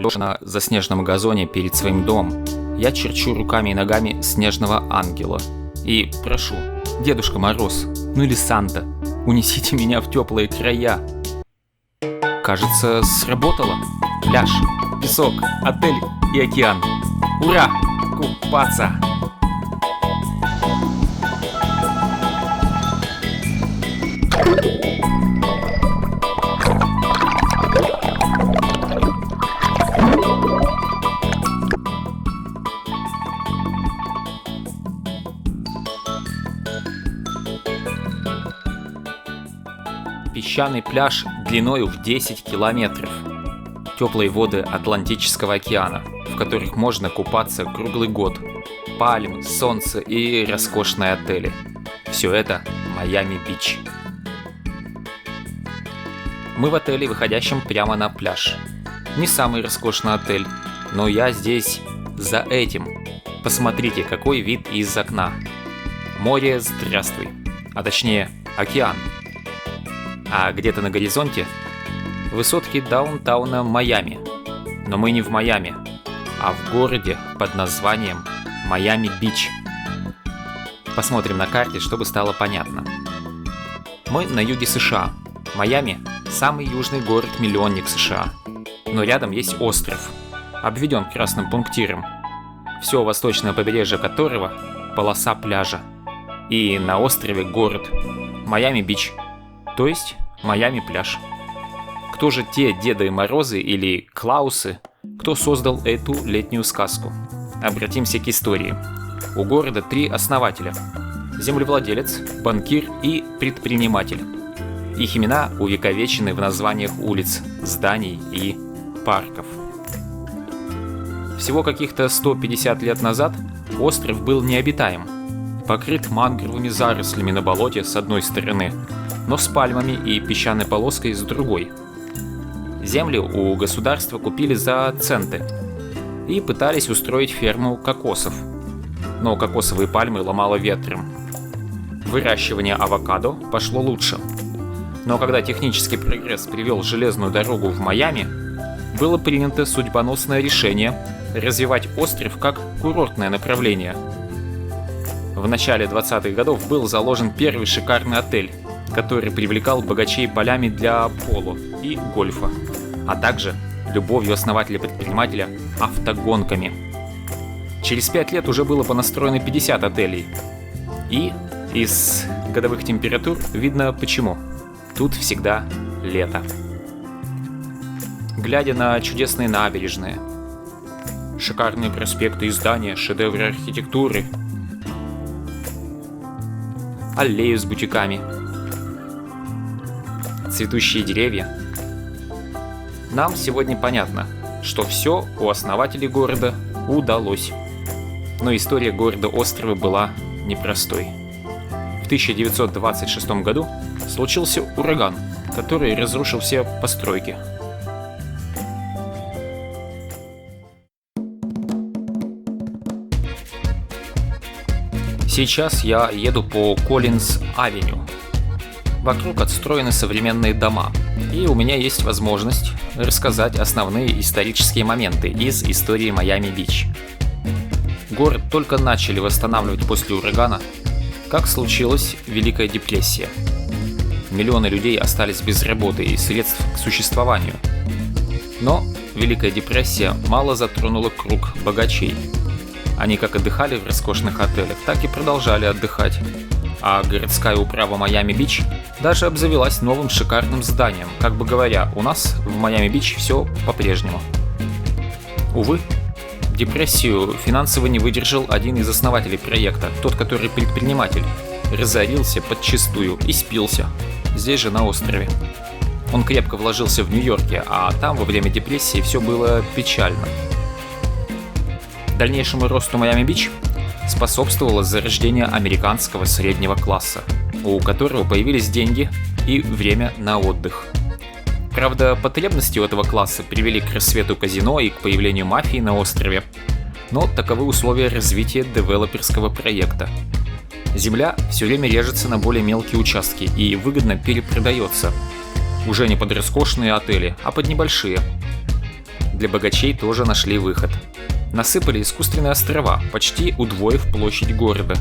лежа на заснеженном газоне перед своим домом, я черчу руками и ногами снежного ангела и прошу: Дедушка Мороз, ну или Санта, унесите меня в теплые края. Кажется, сработало. Пляж, песок, отель и океан. Ура! Купаться! Песчаный пляж длиною в 10 километров. Теплые воды Атлантического океана, в которых можно купаться круглый год. Пальмы, солнце и роскошные отели. Все это Майами-Бич. Мы в отеле, выходящем прямо на пляж. Не самый роскошный отель, но я здесь за этим. Посмотрите, какой вид из окна. Море, здравствуй. А точнее, океан. А где-то на горизонте высотки даунтауна Майами. Но мы не в Майами, а в городе под названием Майами-Бич. Посмотрим на карте, чтобы стало понятно. Мы на юге США. Майами – самый южный город-миллионник США. Но рядом есть остров, обведен красным пунктиром, все восточное побережье которого – полоса пляжа. И на острове город Майами-Бич, то есть Майами-пляж. Кто же те Деды Морозы или Клаусы, кто создал эту летнюю сказку? Обратимся к истории. У города 3 основателя: землевладелец, банкир и предприниматель. Их имена увековечены в названиях улиц, зданий и парков. Всего каких-то 150 лет назад остров был необитаем, покрыт мангровыми зарослями на болоте с одной стороны, но с пальмами и песчаной полоской с другой. Земли у государства купили за центы и пытались устроить ферму кокосов, но кокосовые пальмы ломало ветром. Выращивание авокадо пошло лучше. Но когда технический прогресс привел железную дорогу в Майами, было принято судьбоносное решение развивать остров как курортное направление. В начале 20-х годов был заложен первый шикарный отель, который привлекал богачей полями для поло и гольфа, а также любовью основателя-предпринимателя автогонками. Через 5 лет уже было понастроено 50 отелей. И из годовых температур видно почему. Тут всегда лето. Глядя на чудесные набережные, шикарные проспекты и здания, шедевры архитектуры, аллею с бутиками, цветущие деревья, нам сегодня понятно, что все у основателей города удалось. Но история города-острова была непростой. В 1926 году случился ураган, который разрушил все постройки. Сейчас я еду по Коллинз-авеню. Вокруг отстроены современные дома, и у меня есть возможность рассказать основные исторические моменты из истории Майами-Бич. Город только начали восстанавливать после урагана, как случилась Великая депрессия. Миллионы людей остались без работы и средств к существованию. Но Великая депрессия мало затронула круг богачей. Они как отдыхали в роскошных отелях, так и продолжали отдыхать. А городская управа Майами-Бич даже обзавелась новым шикарным зданием, как бы говоря, у нас в Майами-Бич все по-прежнему. Увы, депрессию финансово не выдержал один из основателей проекта, тот, который предприниматель, разорился подчистую и спился, здесь же на острове. Он крепко вложился в Нью-Йорке, а там во время депрессии все было печально. Дальнейшему росту Майами-Бич способствовало зарождение американского среднего класса, у которого появились деньги и время на отдых. Правда, потребности у этого класса привели к расцвету казино и к появлению мафии на острове, но таковы условия развития девелоперского проекта. Земля все время режется на более мелкие участки и выгодно перепродается, уже не под роскошные отели, а под небольшие. для богачей тоже нашли выход. Насыпали искусственные острова, почти удвоив площадь города,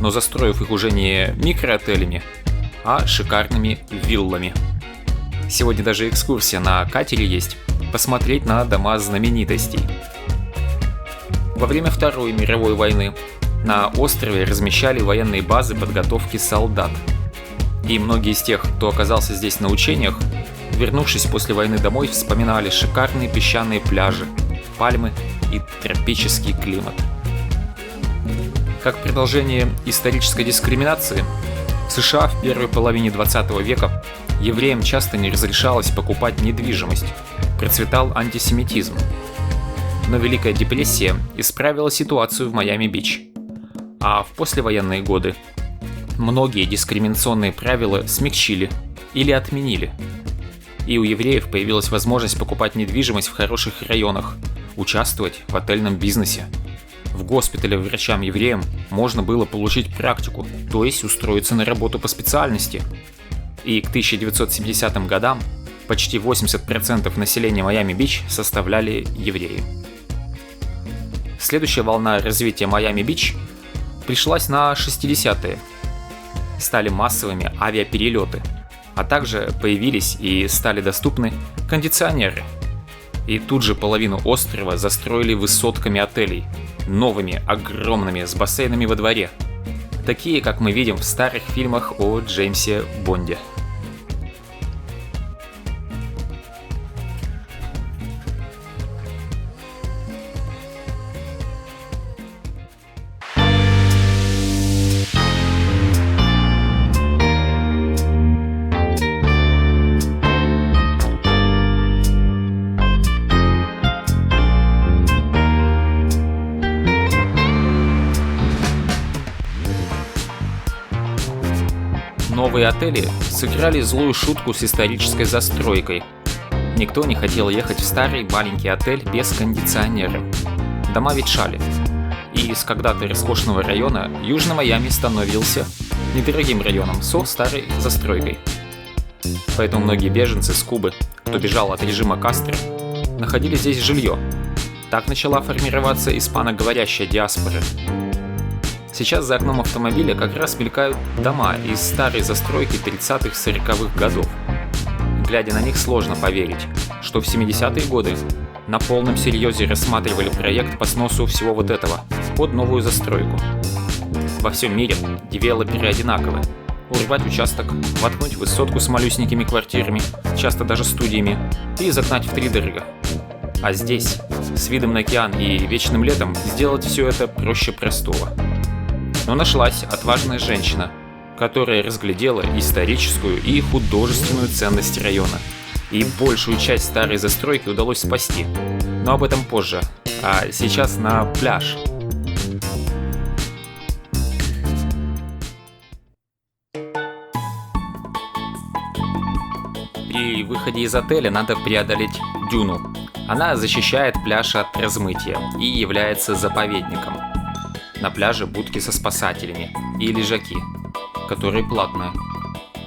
но застроив их уже не микроотелями, а шикарными виллами. Сегодня даже экскурсия на катере есть, посмотреть на дома знаменитостей. Во время Второй мировой войны на острове размещали военные базы подготовки солдат. И многие из тех, кто оказался здесь на учениях, вернувшись после войны домой, вспоминали шикарные песчаные пляжи, пальмы и тропический климат. Как продолжение исторической дискриминации, в США в первой половине 20 века евреям часто не разрешалось покупать недвижимость, процветал антисемитизм. Но Великая депрессия исправила ситуацию в Майами-Бич. А в послевоенные годы многие дискриминационные правила смягчили или отменили. И у евреев появилась возможность покупать недвижимость в хороших районах, участвовать в отельном бизнесе. В госпитале врачам-евреям можно было получить практику, то есть устроиться на работу по специальности. И к 1970 годам почти 80% населения Майами-Бич составляли евреи. Следующая волна развития Майами-Бич пришлась на 60-е. Стали массовыми авиаперелеты, а также появились и стали доступны кондиционеры. И тут же половину острова застроили высотками отелей, новыми, огромными, с бассейнами во дворе. Такие, как мы видим в старых фильмах о Джеймсе Бонде. Новые отели сыграли злую шутку с исторической застройкой. Никто не хотел ехать в старый маленький отель без кондиционера. Дома ветшали. И из когда-то роскошного района Южный Майами становился недорогим районом со старой застройкой. Поэтому многие беженцы с Кубы, кто бежал от режима Кастро, находили здесь жилье. Так начала формироваться испаноговорящая диаспора. Сейчас за окном автомобиля как раз мелькают дома из старой застройки 30-40-х годов. Глядя на них, сложно поверить, что в 70-е годы на полном серьезе рассматривали проект по сносу всего вот этого под новую застройку. Во всем мире девелоперы одинаковы. Урвать участок, воткнуть высотку с малюсенькими квартирами, часто даже студиями, и загнать втридорога. А здесь, с видом на океан и вечным летом, сделать все это проще простого. Но нашлась отважная женщина, которая разглядела историческую и художественную ценность района. И большую часть старой застройки удалось спасти. Но об этом позже. А сейчас на пляж. При выходе из отеля надо преодолеть дюну. Она защищает пляж от размытия и является заповедником. На пляже будки со спасателями и лежаки, которые платные.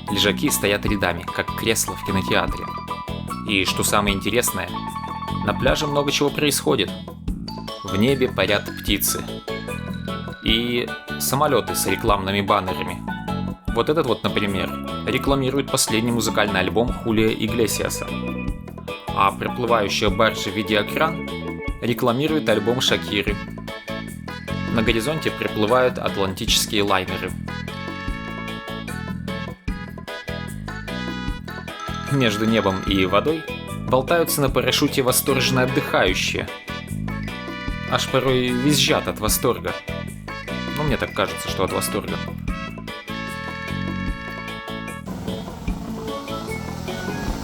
Лежаки стоят рядами, как кресла в кинотеатре. И что самое интересное, на пляже много чего происходит. В небе парят птицы. И самолеты с рекламными баннерами. Вот этот вот, например, рекламирует последний музыкальный альбом Хулио Иглесиаса. А проплывающая баржа видеоэкран рекламирует альбом Шакиры. На горизонте приплывают атлантические лайнеры. Между небом и водой болтаются на парашюте восторженно отдыхающие. Аж порой визжат от восторга. Ну, мне так кажется, что от восторга.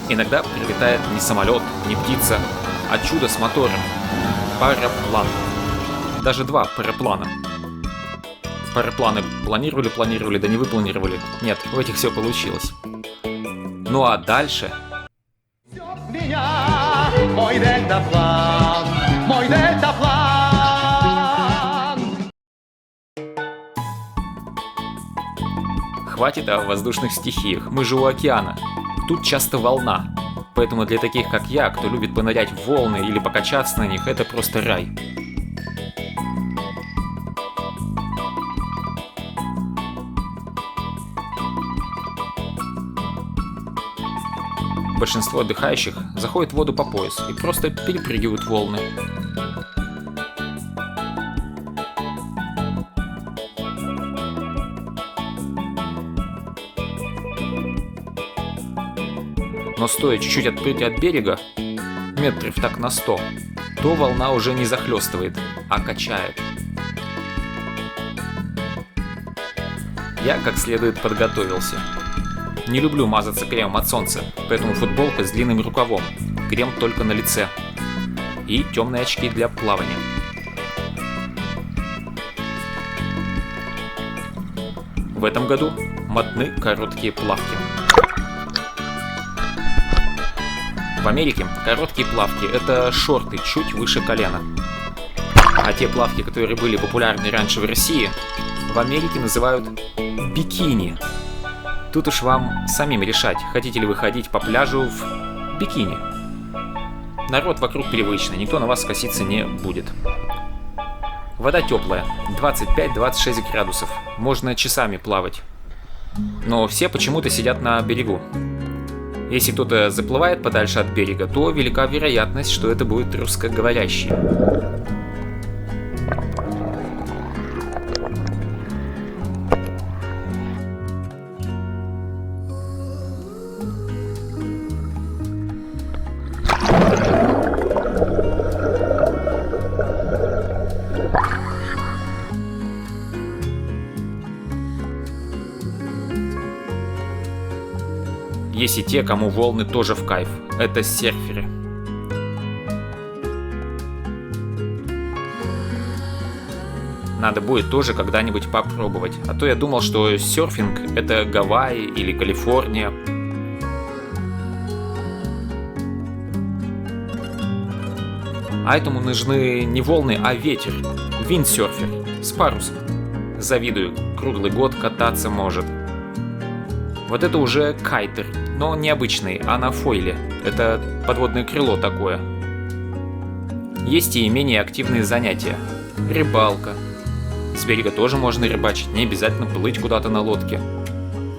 Иногда прилетает не самолет, не птица, а чудо с мотором. Параплан. Даже два параплана. Парапланы планировали, да не выпланировали. Нет, в этих все получилось. Ну а дальше... Хватит о воздушных стихиях, мы же у океана. Тут часто волна. Поэтому для таких как я, кто любит понырять в волны или покачаться на них, это просто рай. Большинство отдыхающих заходят в воду по пояс и просто перепрыгивают волны. Но стоя чуть-чуть отплыть от берега, метров так на 100, то волна уже не захлестывает, а качает. Я как следует подготовился. Не люблю мазаться кремом от солнца, поэтому футболка с длинным рукавом, крем только на лице и темные очки для плавания. В этом году модны короткие плавки. В Америке короткие плавки – это шорты чуть выше колена. А те плавки, которые были популярны раньше в России, в Америке называют бикини. Тут уж вам самим решать, хотите ли вы ходить по пляжу в бикини. Народ вокруг привычный, никто на вас коситься не будет. Вода теплая, 25-26 градусов, можно часами плавать. Но все почему-то сидят на берегу. Если кто-то заплывает подальше от берега, то велика вероятность, что это будет русскоговорящий. Есть и те, кому волны тоже в кайф. Это серферы. Надо будет тоже когда-нибудь попробовать. А то я думал, что серфинг — это Гавайи или Калифорния. А этому нужны не волны, а ветер. Виндсерфер с парусом. Завидую, круглый год кататься может. Вот это уже кайтер, но необычный, а на фойле. Это подводное крыло такое. Есть и менее активные занятия. Рыбалка. С берега тоже можно рыбачить, не обязательно плыть куда-то на лодке.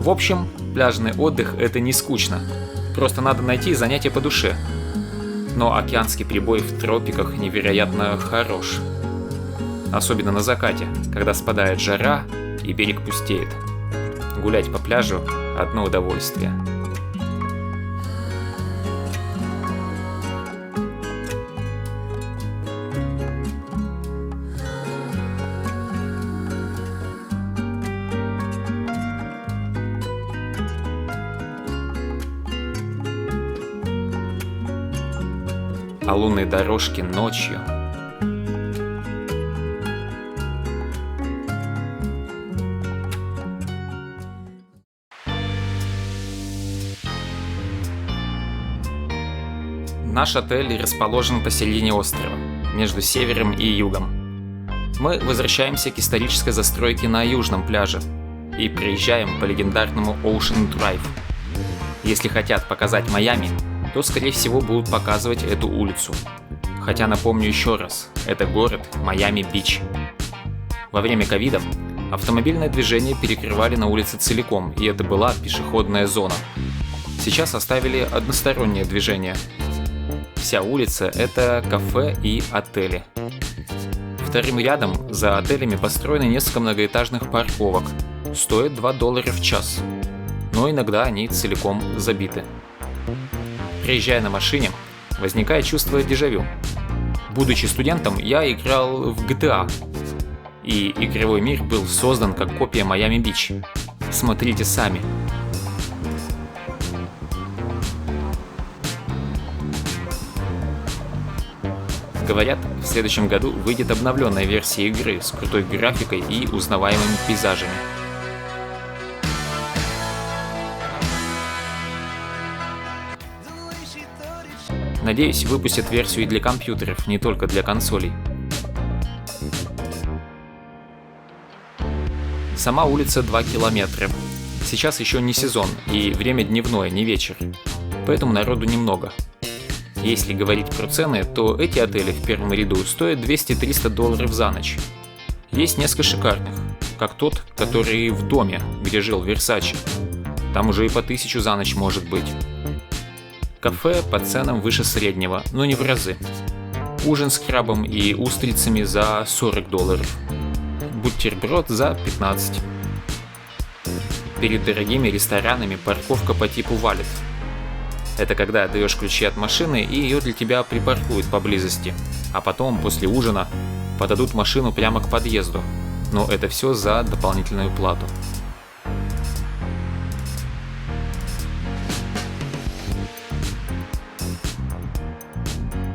В общем, пляжный отдых — это не скучно. Просто надо найти занятие по душе. Но океанский прибой в тропиках невероятно хорош. Особенно на закате, когда спадает жара и берег пустеет. Гулять по пляжу — одно удовольствие. А лунные дорожки ночью. Наш отель расположен посередине острова, между севером и югом. Мы возвращаемся к исторической застройке на южном пляже и приезжаем по легендарному Ocean Drive. Если хотят показать Майами, то скорее всего будут показывать эту улицу. Хотя напомню еще раз, это город Майами-Бич. Во время ковида автомобильное движение перекрывали на улице целиком, и это была пешеходная зона. Сейчас оставили одностороннее движение. Вся улица — это кафе и отели. Вторым рядом за отелями построены несколько многоэтажных парковок. Стоят $2 в час, но иногда они целиком забиты. Приезжая на машине, возникает чувство дежавю. Будучи студентом, я играл в GTA, и игровой мир был создан как копия Майами-Бич. Смотрите сами. Говорят, в следующем году выйдет обновленная версия игры с крутой графикой и узнаваемыми пейзажами. Надеюсь, выпустят версию и для компьютеров, не только для консолей. Сама улица 2 километра. Сейчас еще не сезон, и время дневное, не вечер. поэтому народу немного. Если говорить про цены, то эти отели в первом ряду стоят $200-300 за ночь. Есть несколько шикарных, как тот, который в доме, где жил Версаче. Там уже и по 1000 за ночь может быть. Кафе по ценам выше среднего, но не в разы. Ужин с крабом и устрицами за $40. Бутерброд за 15. Перед дорогими ресторанами парковка по типу валет. Это когда даешь ключи от машины и ее для тебя припаркуют поблизости, а потом, после ужина, подадут машину прямо к подъезду, но это все за дополнительную плату.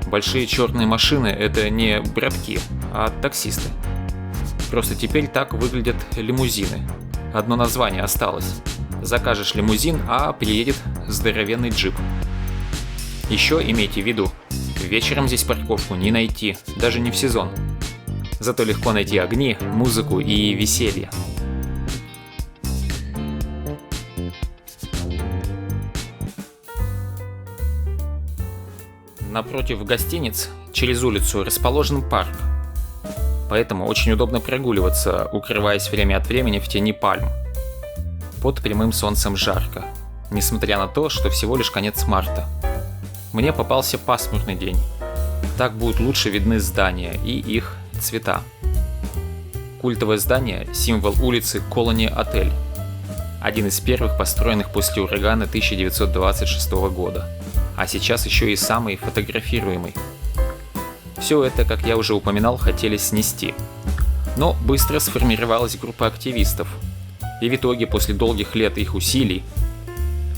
Большие черные машины — это не братки, а таксисты. Просто теперь так выглядят лимузины. Одно название осталось. Закажешь лимузин, а приедет здоровенный джип. Еще имейте в виду, вечером здесь парковку не найти, даже не в сезон. Зато легко найти огни, музыку и веселье. Напротив гостиниц, через улицу, расположен парк. Поэтому очень удобно прогуливаться, укрываясь время от времени в тени пальм. Под прямым солнцем жарко, несмотря на то, что всего лишь конец марта. Мне попался пасмурный день. Так будут лучше видны здания и их цвета. Культовое здание – символ улицы Колони Отель. Один из первых построенных после урагана 1926 года. А сейчас еще и самый фотографируемый. Все это, как я уже упоминал, хотели снести. Но быстро сформировалась группа активистов. И в итоге, после долгих лет их усилий,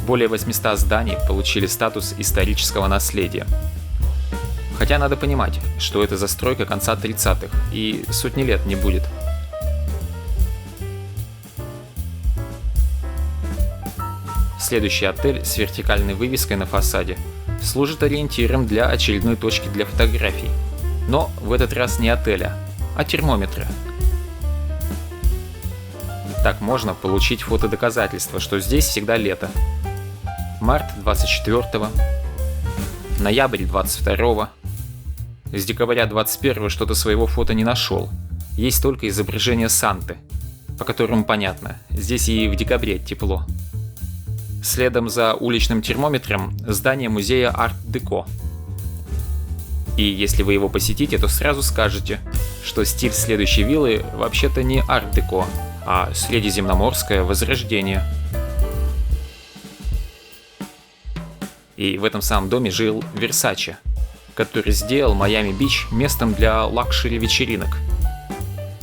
более 800 зданий получили статус исторического наследия. Хотя надо понимать, что это застройка конца 30-х, и сотни лет не будет. Следующий отель с вертикальной вывеской на фасаде служит ориентиром для очередной точки для фотографий. Но в этот раз не отеля, а термометра. Так можно получить фотодоказательство, что здесь всегда лето. Март 24-го, ноябрь 22-го. С декабря 21-го что-то своего фото не нашел. Есть только изображение Санты, по которому понятно, здесь и в декабре тепло. Следом за уличным термометром здание музея Арт-Деко. И если вы его посетите, то сразу скажете, что стиль следующей виллы вообще-то не Арт-Деко, а средиземноморское возрождение. И в этом самом доме жил Версаче, который сделал Майами-Бич местом для лакшери-вечеринок.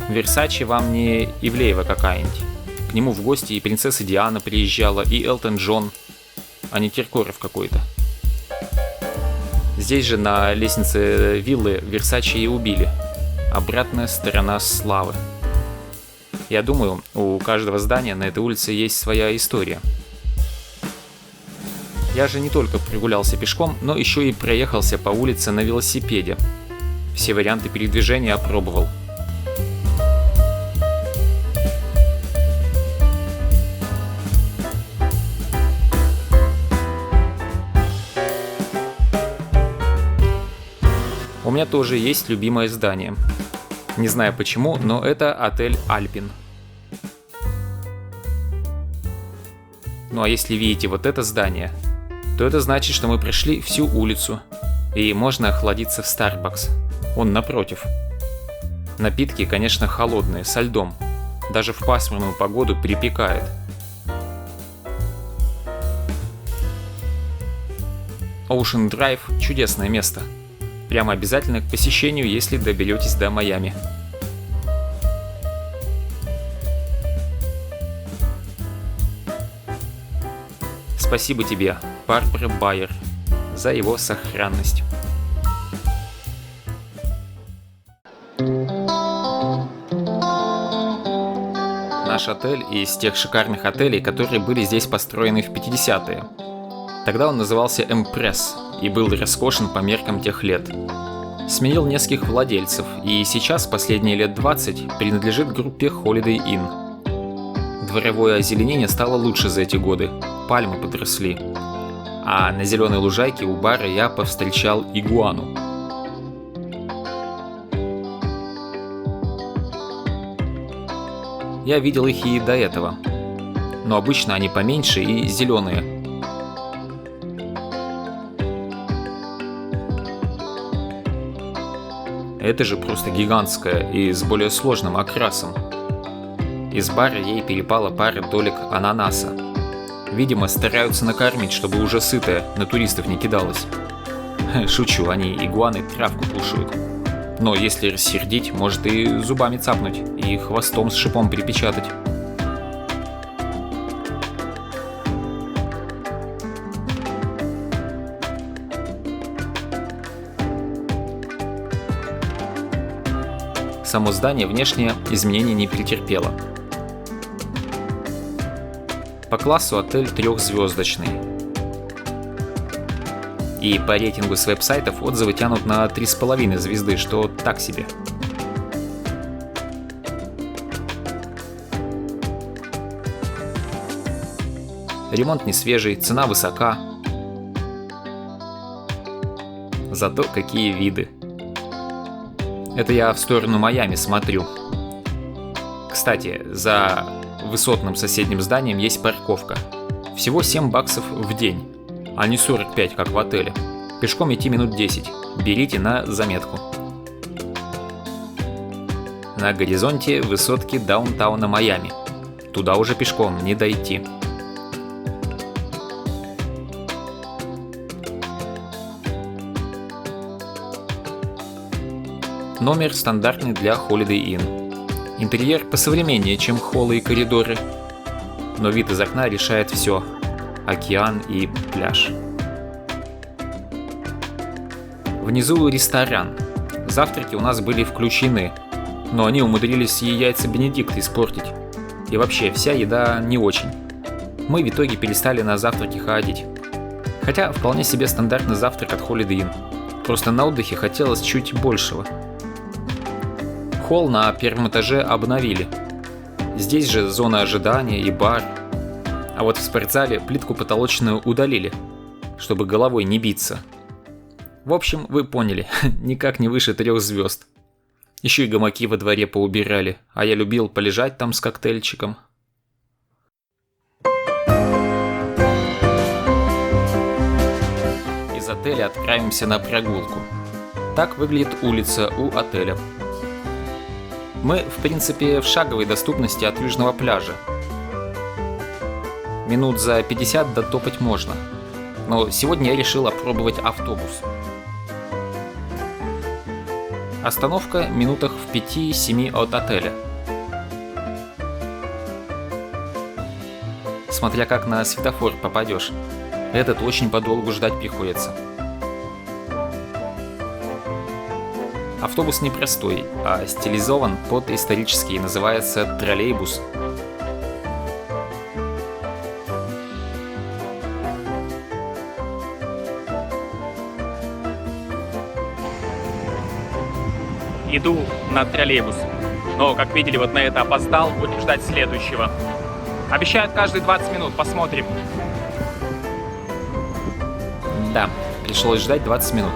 Версаче вам не Ивлеева какая-нибудь. К нему в гости и принцесса Диана приезжала, и Элтон Джон, а не Киркоров какой-то. Здесь же на лестнице виллы Версаче и убили. Обратная сторона славы. Я думаю, у каждого здания на этой улице есть своя история. Я же не только прогулялся пешком, но еще и проехался по улице на велосипеде. Все варианты передвижения опробовал. У меня тоже есть любимое здание. Не знаю почему, но это отель Альпин. Ну а если видите вот это здание, то это значит, что мы прошли всю улицу, и можно охладиться в Starbucks. Он напротив. Напитки, конечно, холодные, со льдом. Даже в пасмурную погоду припекает. Ocean Drive – чудесное место. Прямо обязательно к посещению, если доберетесь до Майами. Спасибо тебе, Барбара Байер, за его сохранность. Наш отель из тех шикарных отелей, которые были здесь построены в 50-е. Тогда он назывался Empress и был роскошен по меркам тех лет. Сменил нескольких владельцев и сейчас последние лет 20 принадлежит группе Holiday Inn. Дворовое озеленение стало лучше за эти годы, пальмы подросли. А на зеленой лужайке у бара я повстречал игуану. Я видел их и до этого, но обычно они поменьше и зеленые. Это же просто гигантская и с более сложным окрасом. Из бара ей перепала пара долек ананаса. Видимо, стараются накормить, чтобы уже сытая на туристов не кидалась. Шучу, они игуаны травку кушают. Но если рассердить, может и зубами цапнуть, и хвостом с шипом припечатать. Само здание внешне изменений не претерпело. По классу отель 3-звездочный. И по рейтингу с веб-сайтов отзывы тянут на 3,5 звезды, что так себе. Ремонт не свежий, цена высока. Зато какие виды. Это я в сторону Майами смотрю. Кстати, за высотным соседним зданием есть парковка. Всего $7 в день, а не 45, как в отеле. Пешком идти минут 10. Берите на заметку. На горизонте высотки даунтауна Майами. Туда уже пешком не дойти. Номер стандартный для Holiday Inn. Интерьер посовременнее, чем холлы и коридоры. Но вид из окна решает все. Океан и пляж. Внизу ресторан. Завтраки у нас были включены, но они умудрились и яйца Бенедикт испортить. И вообще, вся еда не очень. Мы в итоге перестали на завтраки ходить. Хотя вполне себе стандартный завтрак от Holiday Inn. Просто на отдыхе хотелось чуть большего. Холл на первом этаже обновили. Здесь же зона ожидания и бар. А вот в спортзале плитку потолочную удалили, чтобы головой не биться. В общем, вы поняли, никак не выше 3 звезд. Еще и гамаки во дворе поубирали, а я любил полежать там с коктейльчиком. Из отеля отправимся на прогулку. Так выглядит улица у отеля. Мы, в принципе, в шаговой доступности от южного пляжа. Минут за 50 дотопать можно. Но сегодня я решил опробовать автобус. Остановка минутах в 5-7 от отеля. Смотря как на светофор попадешь. Этот очень подолгу ждать приходится. Автобус непростой, а стилизован под исторический, называется троллейбус. Иду на троллейбус, но, как видели, вот на это опоздал, будем ждать следующего. Обещают каждые 20 минут, посмотрим. Да, пришлось ждать 20 минут.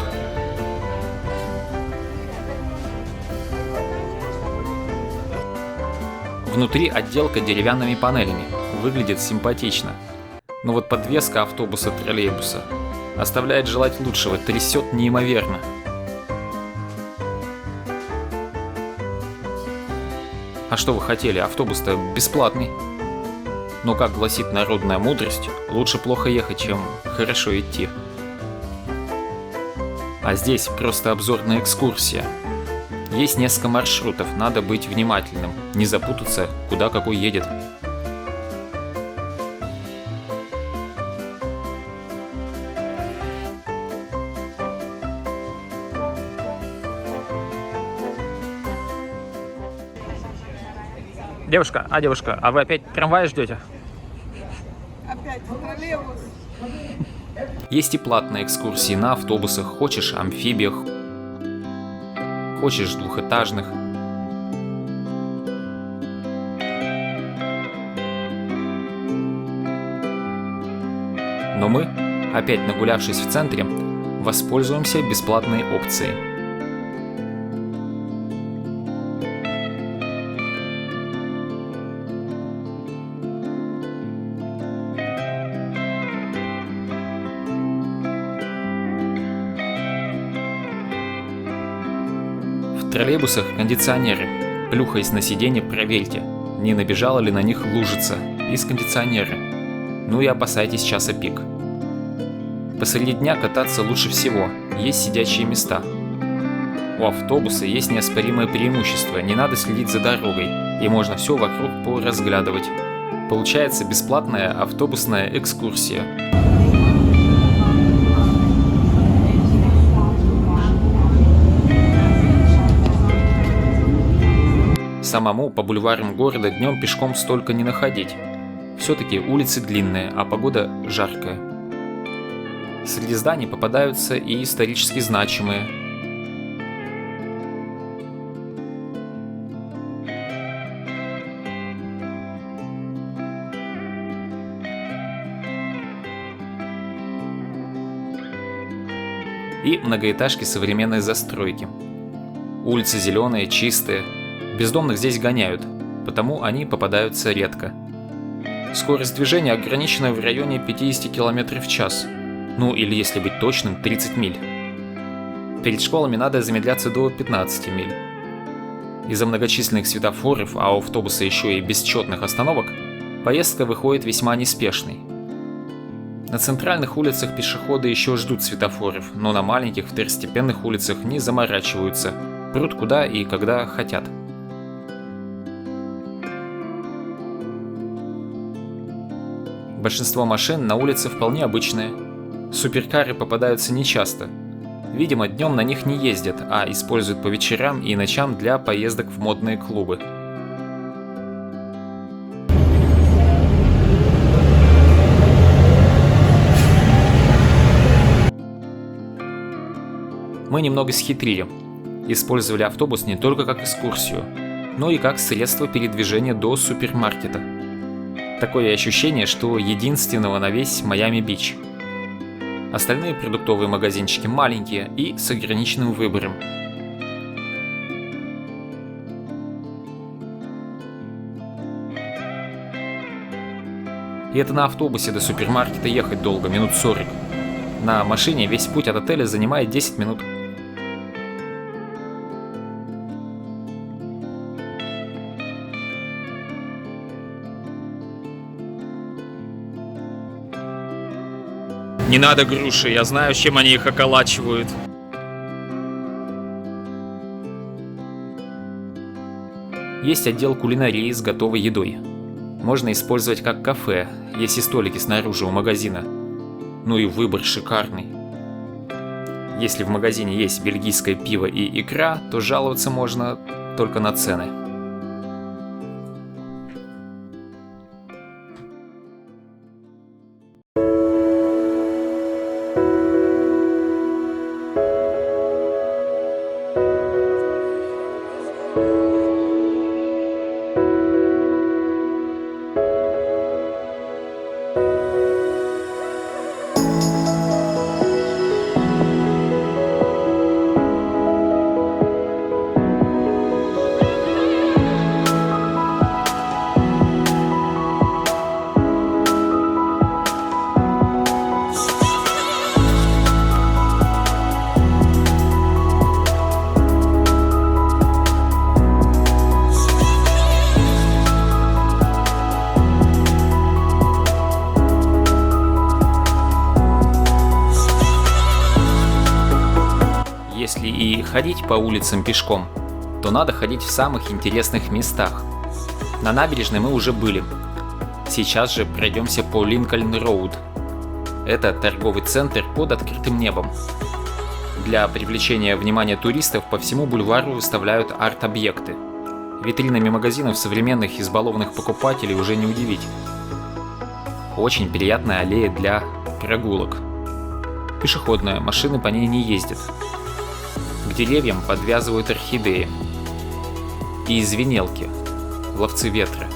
Внутри отделка деревянными панелями, выглядит симпатично. Но вот подвеска автобуса-троллейбуса оставляет желать лучшего, трясет неимоверно. А что вы хотели, автобус-то бесплатный. Но, как гласит народная мудрость, лучше плохо ехать, чем хорошо идти. А здесь просто обзорная экскурсия. Есть несколько маршрутов, надо быть внимательным, не запутаться, куда какой едет. Девушка, а вы опять трамвай ждете? Опять троллейбус. Есть и платные экскурсии на автобусах, хочешь амфибиях, хочешь двухэтажных. Но мы Опять нагулявшись в центре, воспользуемся бесплатной опцией. В троллейбусах кондиционеры. Плюхаясь на сиденье, проверьте, не набежала ли на них лужица из кондиционера. Ну и опасайтесь часа пик. Посреди дня кататься лучше всего, есть сидячие места. У автобуса есть неоспоримое преимущество, не надо следить за дорогой, и можно все вокруг поразглядывать. Получается бесплатная автобусная экскурсия. Самому по бульварам города днем пешком столько не находить. Все-таки улицы длинные, а погода жаркая. Среди зданий попадаются и исторически значимые. И многоэтажки современной застройки. Улицы зеленые, чистые. Бездомных здесь гоняют, потому они попадаются редко. Скорость движения ограничена в районе 50 км в час. Ну или, если быть точным, 30 миль. Перед школами надо замедляться до 15 миль. Из-за многочисленных светофоров, а у автобуса еще и бесчетных остановок, поездка выходит весьма неспешной. На центральных улицах пешеходы еще ждут светофоров, но на маленьких второстепенных улицах не заморачиваются, прут куда и когда хотят. Большинство машин на улице вполне обычные. Суперкары попадаются нечасто. Видимо, днем на них не ездят, а используют по вечерам и ночам для поездок в модные клубы. Мы немного схитрили. Использовали автобус не только как экскурсию, но и как средство передвижения до супермаркета. Такое ощущение, что единственного на весь Майами-Бич. Остальные продуктовые магазинчики маленькие и с ограниченным выбором. И это на автобусе до супермаркета ехать долго, минут 40. На машине весь путь от отеля занимает 10 минут. Не надо груши, я знаю, с чем они их околачивают. Есть отдел кулинарии с готовой едой. Можно использовать как кафе, есть и столики снаружи у магазина. Ну и выбор шикарный. Если в магазине есть бельгийское пиво и икра, то жаловаться можно только на цены. Если и ходить по улицам пешком, то надо ходить в самых интересных местах. На набережной мы уже были. Сейчас же пройдемся по Линкольн-Роуд. Это торговый центр под открытым небом. Для привлечения внимания туристов по всему бульвару выставляют арт-объекты. Витринами магазинов современных избалованных покупателей уже не удивить. Очень приятная аллея для прогулок. Пешеходная, машины по ней не ездят. К деревьям подвязывают орхидеи. И звенелки, ловцы ветра.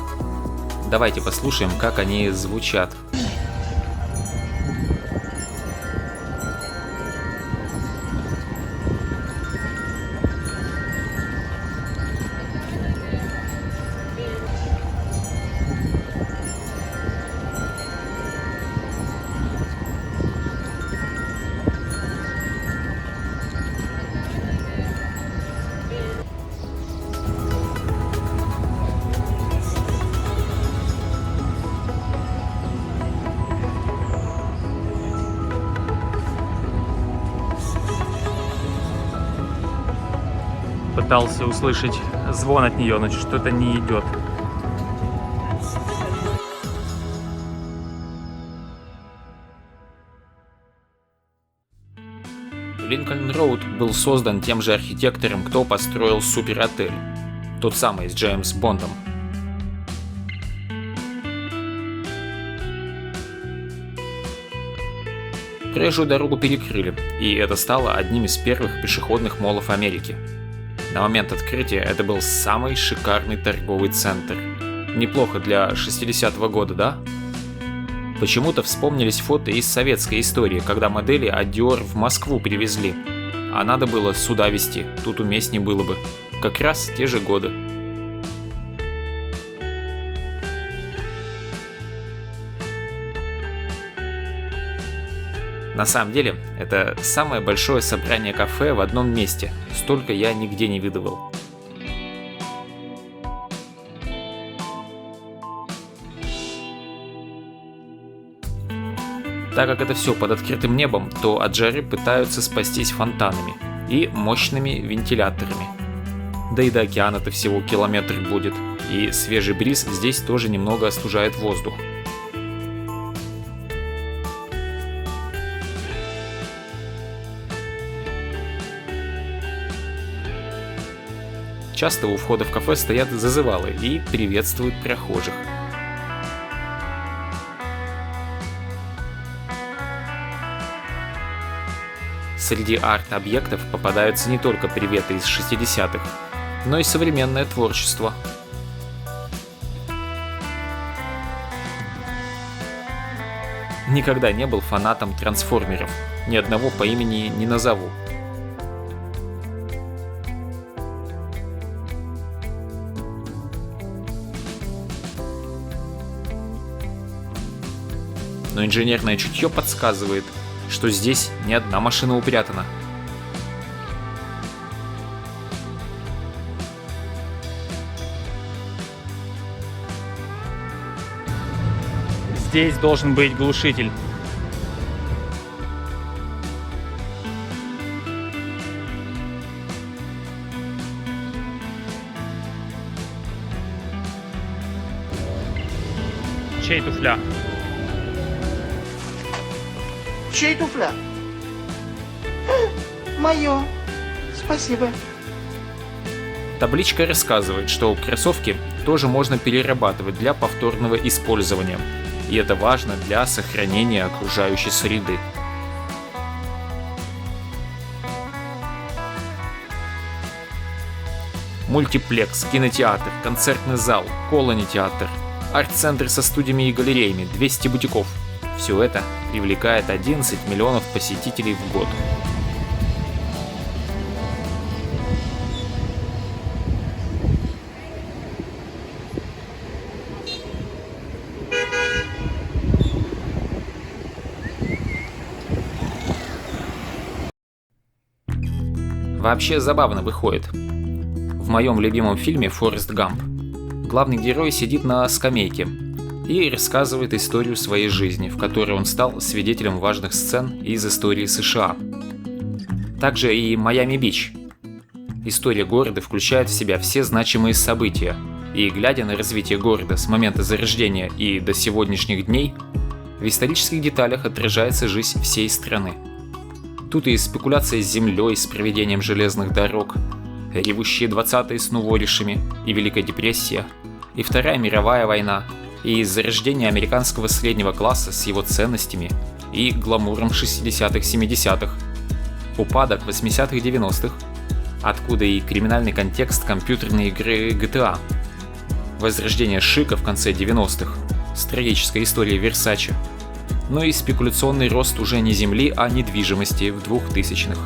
Давайте послушаем, как они звучат. пытался услышать звон от нее, но что-то не идет. Линкольн-Роуд был создан тем же архитектором, кто построил Супер-отель. Тот самый с Джеймс Бондом. Проезжую дорогу перекрыли, и это стало одним из первых пешеходных моллов Америки. На момент открытия это был самый шикарный торговый центр. Неплохо для 60-го года, да? Почему-то вспомнились фото из советской истории, когда модели от Dior в Москву привезли. А надо было сюда везти, тут уместнее было бы. Как раз те же годы. На самом деле, это самое большое собрание кафе в одном месте. Столько я нигде не видывал. Так как это все под открытым небом, то от жары пытаются спастись фонтанами и мощными вентиляторами. Да и до океана-то всего километр будет, и свежий бриз здесь тоже немного остужает воздух. Часто у входа в кафе стоят зазывалы и приветствуют прохожих. Среди арт-объектов попадаются не только приветы из 60-х, но и современное творчество. Никогда не был фанатом трансформеров, ни одного по имени не назову. Но инженерное чутье подсказывает, что здесь не одна машина упрятана. Здесь должен быть глушитель. Чей туфля? Чей туфля? Мое. Спасибо. Табличка рассказывает, что кроссовки тоже можно перерабатывать для повторного использования, и это важно для сохранения окружающей среды. Мультиплекс, кинотеатр, концертный зал, колони-театр, арт-центр со студиями и галереями, 200 бутиков. Все это привлекает 11 миллионов посетителей в год. Вообще забавно выходит. В моем любимом фильме «Форест Гамп» главный герой сидит на скамейке и рассказывает историю своей жизни, в которой он стал свидетелем важных сцен из истории США. Также и Майами-Бич. История города включает в себя все значимые события, и глядя на развитие города с момента зарождения и до сегодняшних дней, в исторических деталях отражается жизнь всей страны. Тут и спекуляция с землей, с проведением железных дорог, ревущие 20-е с нуворишами, и Великая депрессия, и Вторая мировая война, и зарождение американского среднего класса с его ценностями и гламуром 60-х-70-х, упадок 80-х-90-х, откуда и криминальный контекст компьютерной игры GTA, возрождение шика в конце 90-х, с трагической историей Версаче, но и спекуляционный рост уже не земли, а недвижимости в 2000-х.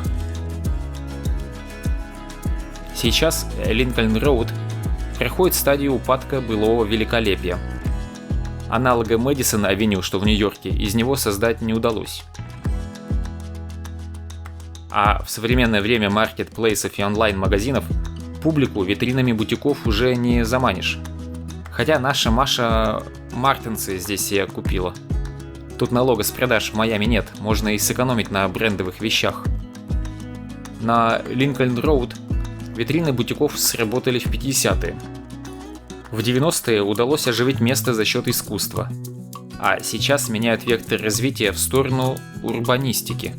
Сейчас Линкольн-Роуд проходит стадию упадка былого великолепия. Аналога Мэдисон-авеню, что в Нью-Йорке, из него создать не удалось. А в современное время маркетплейсов и онлайн-магазинов публику витринами бутиков уже не заманишь. Хотя наша Маша мартинсы здесь себе купила. Тут налога с продаж в Майами нет, можно и сэкономить на брендовых вещах. На Линкольн-Роуд Витрины бутиков сработали в 50-е. В 90-е удалось оживить место за счет искусства. А сейчас меняют вектор развития в сторону урбанистики,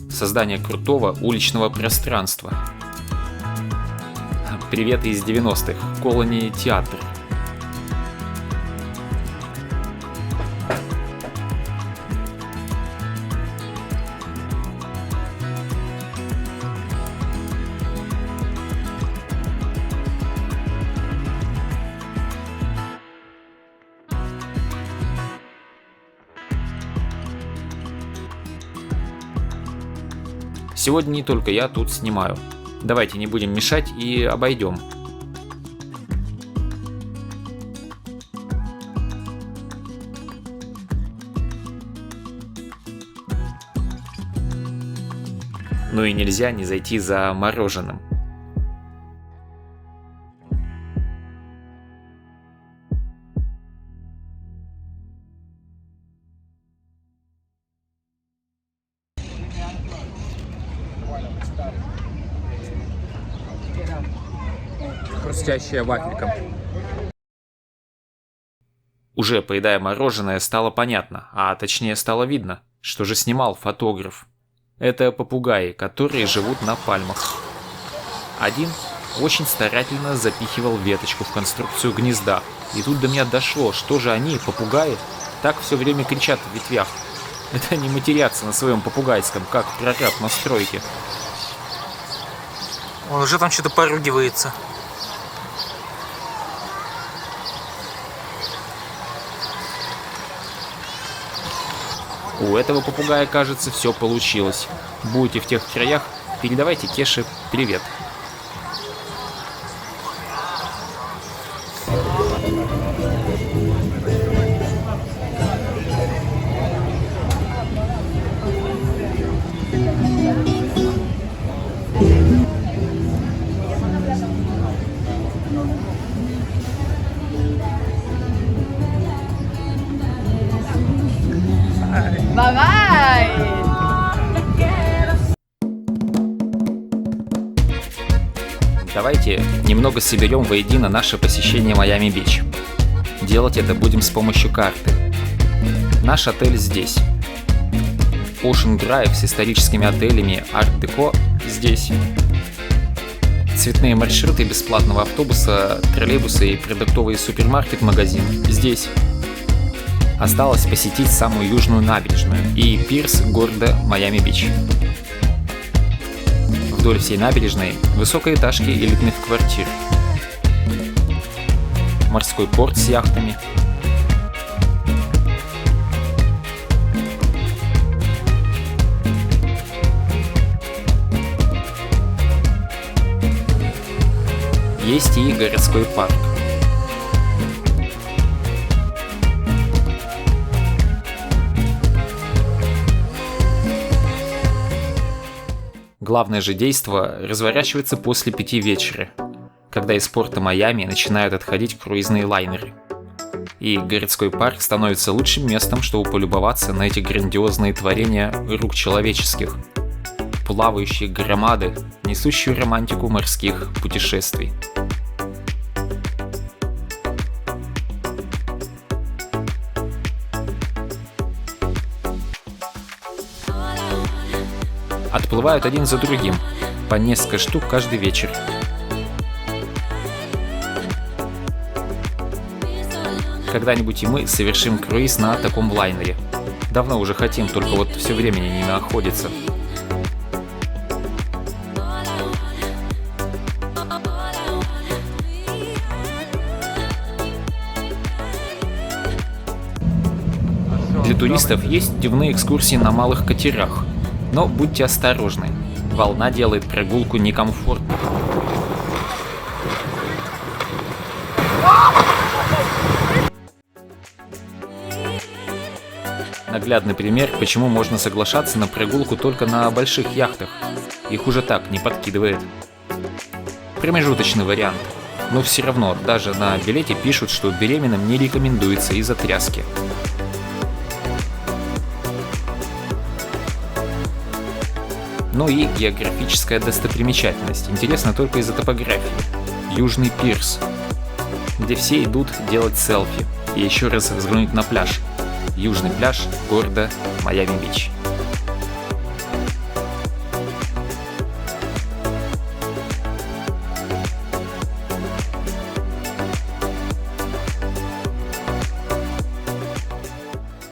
создания крутого уличного пространства. Привет из 90-х, Колони театр. Сегодня не только я тут снимаю. Давайте не будем мешать и обойдем. Ну и нельзя не зайти за мороженым. Хрустящая вафелька. Уже поедая мороженое, стало понятно, а точнее стало видно, что же снимал фотограф. Это попугаи, которые живут на пальмах. Один очень старательно запихивал веточку в конструкцию гнезда, и тут до меня дошло, что же они, попугаи, так все время кричат в ветвях. Это не матерятся на своем попугайском, как прораб на стройке. Он уже там что-то поругивается. У этого попугая, кажется, все получилось. Будете в тех краях, передавайте Кеше привет. Давай! Давайте немного соберем воедино наше посещение Майами-Бич. Делать это будем с помощью карты. Наш отель здесь. Ocean Drive с историческими отелями Art-Deco здесь. Цветные маршруты бесплатного автобуса, троллейбуса и продуктовый супермаркет-магазин здесь. Осталось посетить самую южную набережную и пирс города Майами-Бич. Вдоль всей набережной высокоэтажки элитных квартир. Морской порт с яхтами. Есть и городской парк. Главное же действо разворачивается после 5 вечера, когда из порта Майами начинают отходить круизные лайнеры. И городской парк становится лучшим местом, чтобы полюбоваться на эти грандиозные творения рук человеческих. Плавающие громады, несущие романтику морских путешествий. Отплывают один за другим, по несколько штук каждый вечер. Когда-нибудь и мы совершим круиз на таком лайнере. Давно уже хотим, только вот все времени не находится. Для туристов есть дневные экскурсии на малых катерах. Но будьте осторожны, волна делает прогулку некомфортной. Наглядный пример, почему можно соглашаться на прогулку только на больших яхтах. Их уже так не подкидывает. Промежуточный вариант. Но все равно, даже на билете пишут, что беременным не рекомендуется из-за тряски. Ну и географическая достопримечательность, интересна только из-за топографии. Южный пирс, где все идут делать селфи и еще раз взглянуть на пляж. Южный пляж города Майами-Бич.